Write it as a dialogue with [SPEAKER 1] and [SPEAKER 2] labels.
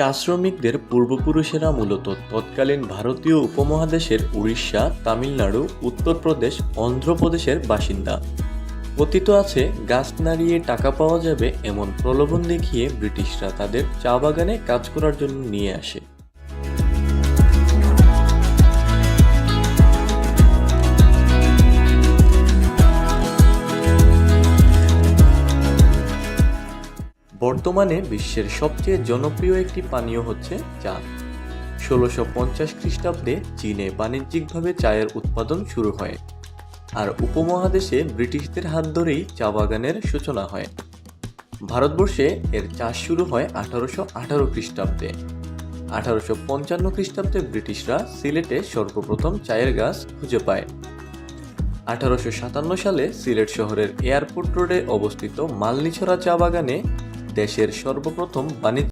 [SPEAKER 1] চা শ্রমিকদের পূর্বপুরুষেরা মূলত তৎকালীন ভারতীয় উপমহাদেশের উড়িষ্যা, তামিলনাড়ু, উত্তরপ্রদেশ, অন্ধ্রপ্রদেশের বাসিন্দা। কথিত আছে, গাছ নাড়িয়ে টাকা পাওয়া যাবে এমন প্রলোভন দেখিয়ে ব্রিটিশরা তাদের চা বাগানে কাজ করার জন্য নিয়ে আসে। বর্তমানে বিশ্বের সবচেয়ে জনপ্রিয় একটি পানীয় হচ্ছে চা। 1650 খ্রিস্টাব্দে চীনে বাণিজ্যিকভাবে চায়ের উৎপাদন শুরু হয়, আর উপমহাদেশে ব্রিটিশদের হাত ধরেই চা বাগানের সূচনা হয়। ভারতবর্ষে এর চাষ শুরু হয় 1818 খ্রিস্টাব্দে। 1855 খ্রিস্টাব্দে ব্রিটিশরা সিলেটে সর্বপ্রথম চায়ের গাছ খুঁজে পায়। 1857 সালে সিলেট শহরের এয়ারপোর্ট রোডে অবস্থিত মালনীছড়া চা বাগানে দেশের সর্বপ্রথম বাণিজ্য